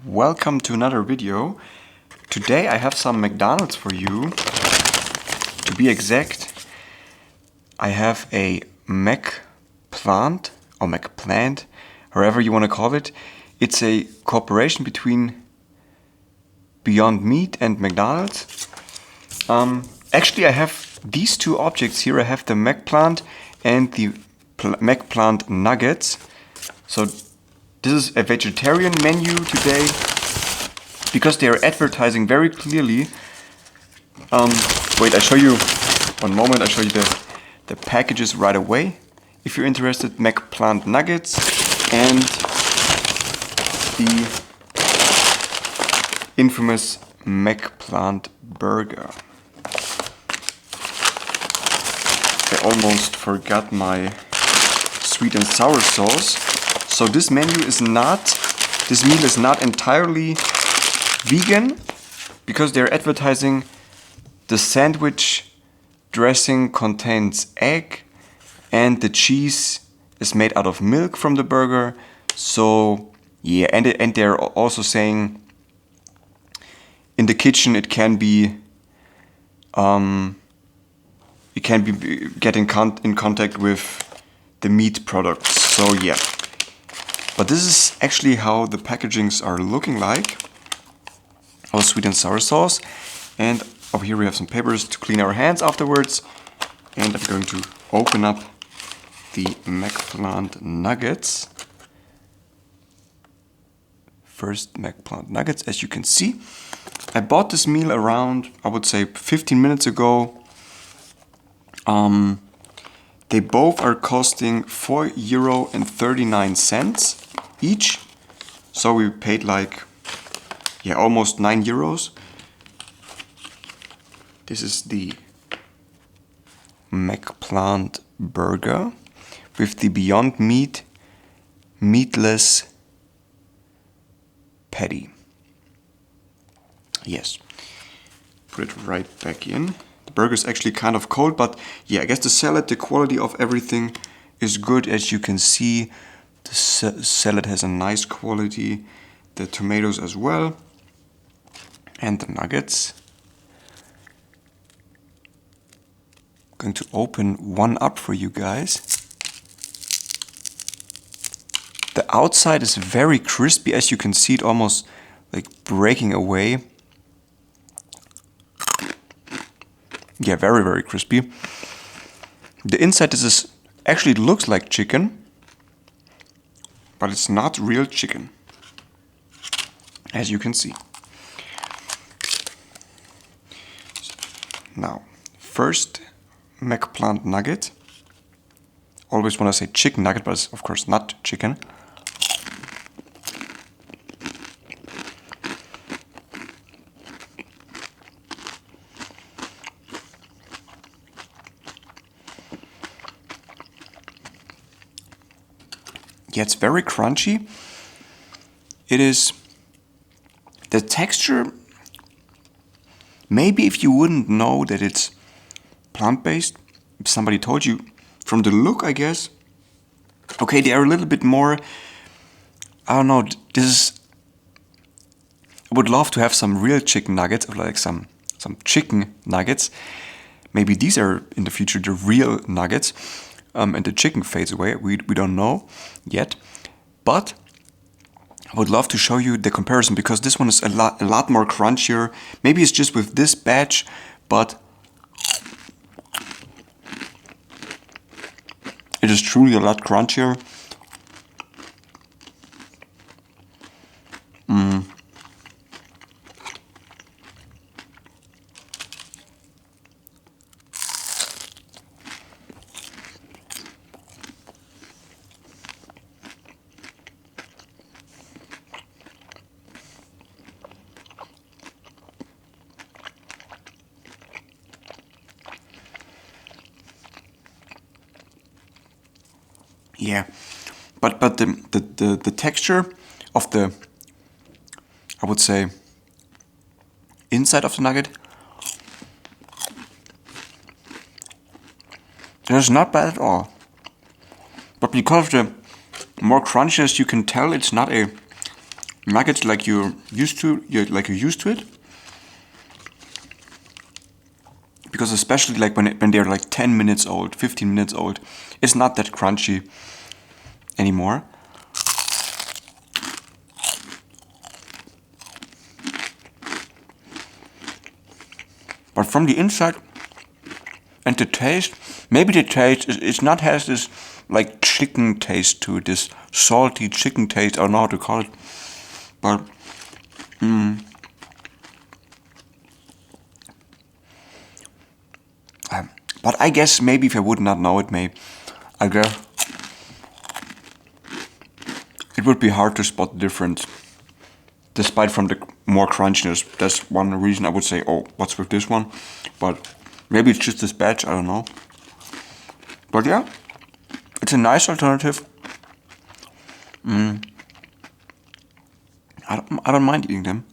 Welcome to another video. Today I have some McDonald's for you. To be exact, I have a McPlant or McPlant, however you want to call it. It's a cooperation between Beyond Meat and McDonald's. Actually, I have these two objects here. I have the McPlant and the McPlant nuggets. So this is a vegetarian menu today because they are advertising very clearly. Wait, I show you, one moment, I show you the packages right away. If you're interested, McPlant nuggets and the infamous McPlant burger. I almost forgot my sweet and sour sauce. So this meal is not entirely vegan because they're advertising the sandwich dressing contains egg and the cheese is made out of milk from the burger. So yeah, and they're also saying in the kitchen it can be get in contact with the meat products. So yeah. But this is actually how the packagings are looking like. Our sweet and sour sauce. And over here we have some papers to clean our hands afterwards. And I'm going to open up the McPlant nuggets. First McPlant nuggets, as you can see. I bought this meal around, I would say, 15 minutes ago. They both are costing €4.39 each. So we paid like, almost €9. This is the McPlant burger with the Beyond Meat meatless patty. Yes. Put it right back in. The burger is actually kind of cold, but yeah, I guess the salad, the quality of everything is good. As you can see, the salad has a nice quality. The tomatoes as well. And the nuggets. I'm going to open one up for you guys. The outside is very crispy. As you can see, it almost like breaking away. Yeah, very, very crispy. The inside actually looks like chicken, but it's not real chicken, as you can see. Now, first McPlant nugget. Always want to say chicken nugget, but it's of course not chicken. Yeah, it's very crunchy. It is the texture. Maybe if you wouldn't know that it's plant-based, if somebody told you, from the look, I guess. Okay, they are a little bit more. I don't know. I would love to have some real chicken nuggets, or like some chicken nuggets. Maybe these are in the future the real nuggets. And the chicken fades away. We don't know yet, but I would love to show you the comparison because this one is a lot more crunchier. Maybe it's just with this batch, but it is truly a lot crunchier. Yeah, but the texture of the, I would say, inside of the nugget, it is not bad at all. But because of the more crunchiness, you can tell it's not a nuggets like you're used to it. Because especially like when they're like 10 minutes old, 15 minutes old, it's not that crunchy anymore. But from the inside and the taste, maybe the taste it's not has this like chicken taste to it, this salty chicken taste. I don't know how to call it, but but I guess maybe if I would not know it, I guess it would be hard to spot the difference. Despite from the more crunchiness, that's one reason I would say, oh, what's with this one? But maybe it's just this batch, I don't know. But yeah, it's a nice alternative. I don't mind eating them.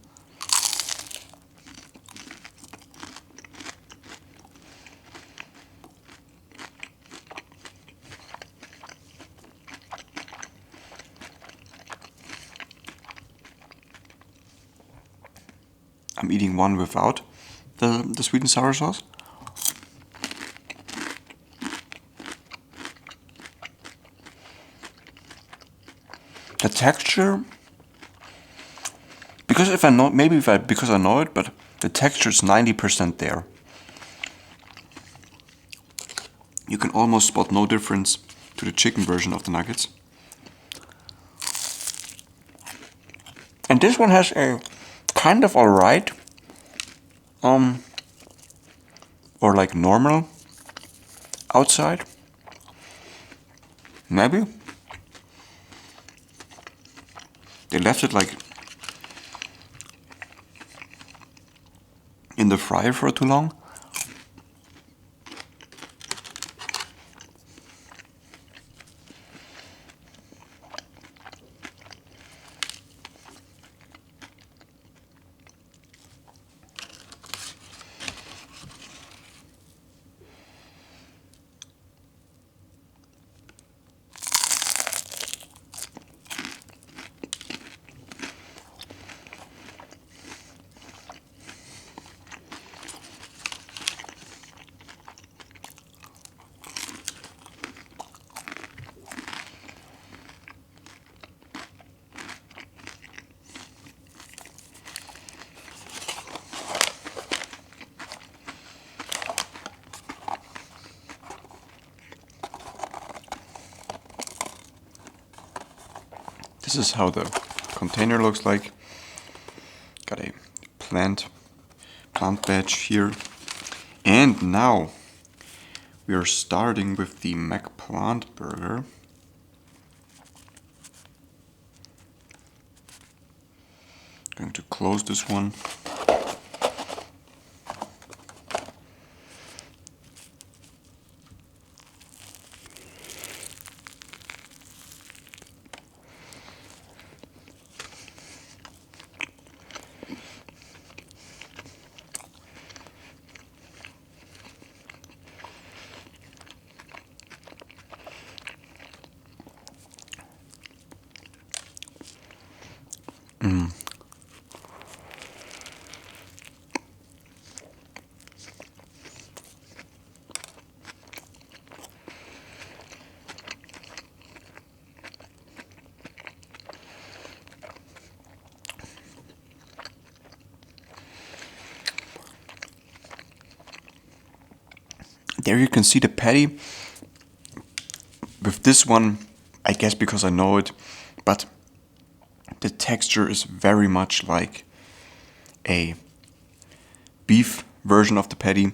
I'm eating one without the sweet and sour sauce. The texture, because if I know, because I know it, but the texture is 90% there. You can almost spot no difference to the chicken version of the nuggets. And this one has a kind of alright, or like normal outside. Maybe. They left it like in the fryer for too long. This is how the container looks like. Got a plant batch here. And now we are starting with the McPlant burger. Going to close this one. There you can see the patty. With this one, I guess because I know it, but the texture is very much like a beef version of the patty.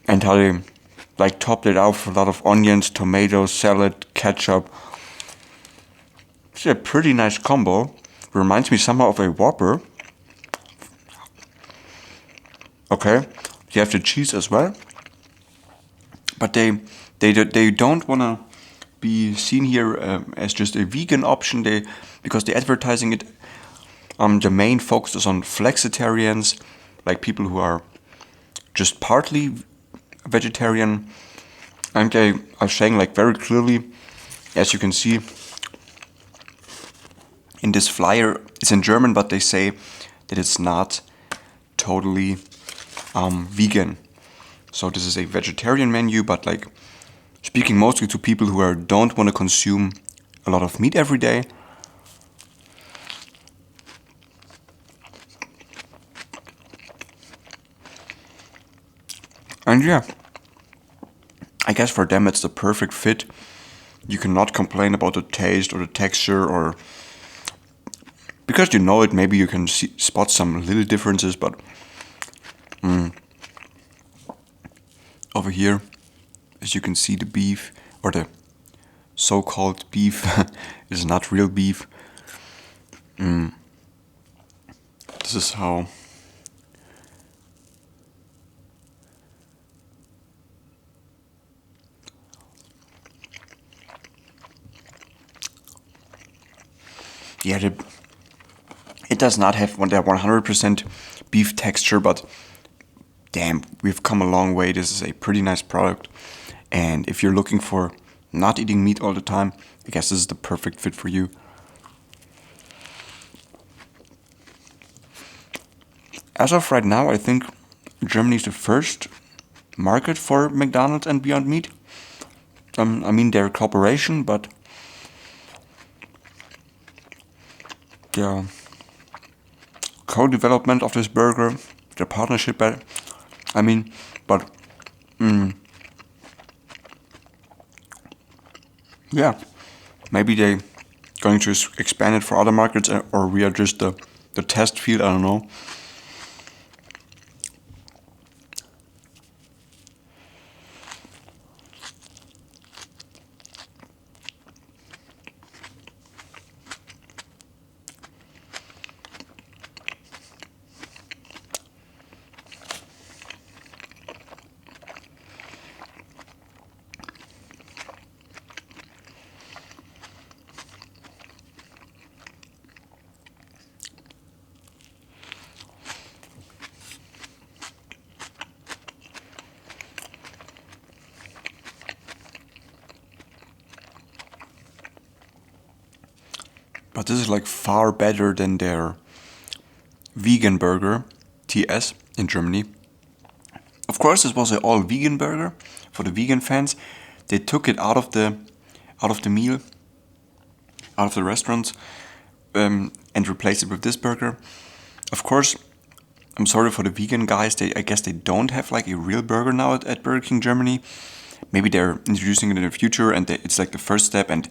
And how they like topped it out with a lot of onions, tomatoes, salad, ketchup. It's a pretty nice combo. Reminds me somehow of a Whopper. Okay, you have the cheese as well, but they don't wanna be seen here as just a vegan option. Because they're advertising it. The main focus is on flexitarians, like people who are just partly vegetarian. And they are saying like very clearly, as you can see in this flyer, it's in German, but they say that it's not totally vegan. So this is a vegetarian menu, but like speaking mostly to people who don't want to consume a lot of meat every day. And yeah, I guess for them it's the perfect fit. You cannot complain about the taste or the texture, or because you know it, maybe you can spot some little differences, but over here, as you can see, the beef, or the so-called beef, is not real beef. This is how yeah, it does not have that 100% beef texture, but damn, we've come a long way. This is a pretty nice product, and if you're looking for not eating meat all the time, I guess this is the perfect fit for you. As of right now, I think Germany is the first market for McDonald's and Beyond Meat. I mean, they're a cooperation, but the co-development of this burger, the partnership, I mean, but yeah, maybe they going to expand it for other markets, or we are just the test field, I don't know. But this is like far better than their vegan burger, TS, in Germany. Of course, this was an all-vegan burger for the vegan fans. They took it out of the meal, out of the restaurants, and replaced it with this burger. Of course, I'm sorry for the vegan guys. I guess they don't have like a real burger now at Burger King Germany. Maybe they're introducing it in the future, and it's like the first step, and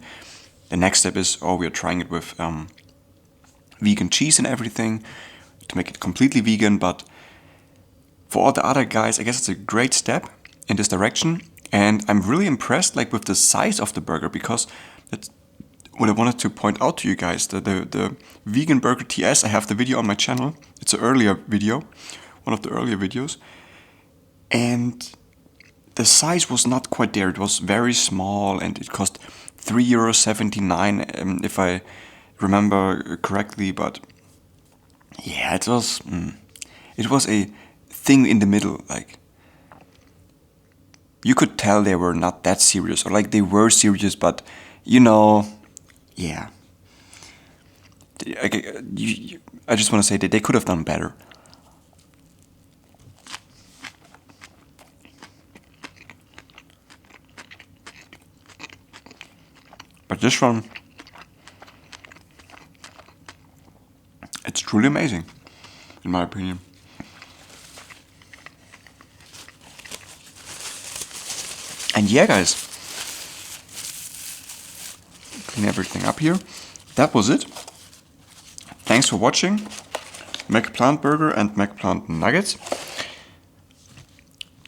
the next step is, oh, we are trying it with vegan cheese and everything to make it completely vegan. But for all the other guys, I guess it's a great step in this direction. And I'm really impressed like with the size of the burger, because that's what I wanted to point out to you guys. The vegan burger TS, I have the video on my channel. It's an earlier video, one of the earlier videos. And the size was not quite there. It was very small, and it cost €3.79, if I remember correctly. But yeah, it was a thing in the middle. Like, you could tell they were not that serious, or like they were serious, but you know, yeah. I just want to say that they could have done better. But this one, it's truly amazing, in my opinion. And yeah, guys, clean everything up here. That was it. Thanks for watching McPlant Burger and McPlant Nuggets.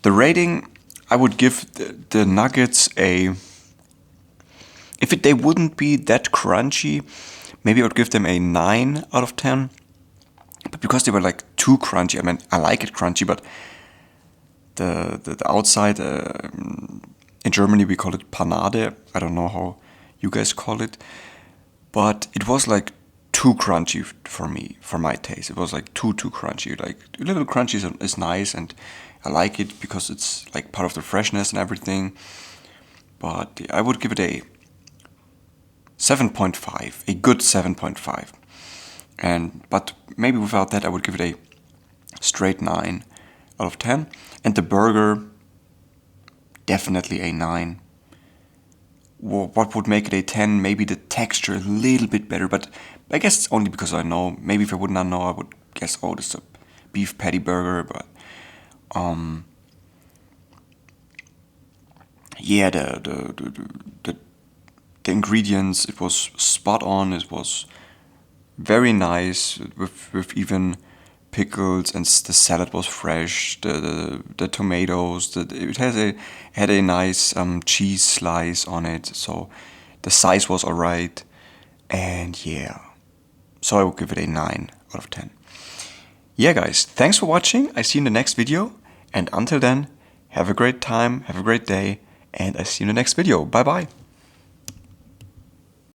The rating, I would give the nuggets a... If they wouldn't be that crunchy, maybe I would give them a 9 out of 10. But because they were like too crunchy, I mean, I like it crunchy, but the outside, in Germany we call it Panade. I don't know how you guys call it. But it was like too crunchy for me, for my taste. It was like too crunchy. Like a little crunchy is nice, and I like it because it's like part of the freshness and everything. but I would give it a 7.5, a good 7.5. But maybe without that I would give it a straight 9 out of 10. And the burger, definitely a 9. What would make it a 10? Maybe the texture a little bit better, but I guess it's only because I know. Maybe if I would not know, I would guess, oh, this is a beef patty burger, but yeah, the ingredients, it was spot on. It was very nice with even pickles, and the salad was fresh. The tomatoes, it had a nice cheese slice on it, so the size was alright. And yeah, so I would give it a 9 out of 10. Yeah, guys, thanks for watching. I see you in the next video, and until then, have a great time, have a great day, and I see you in the next video. Bye bye.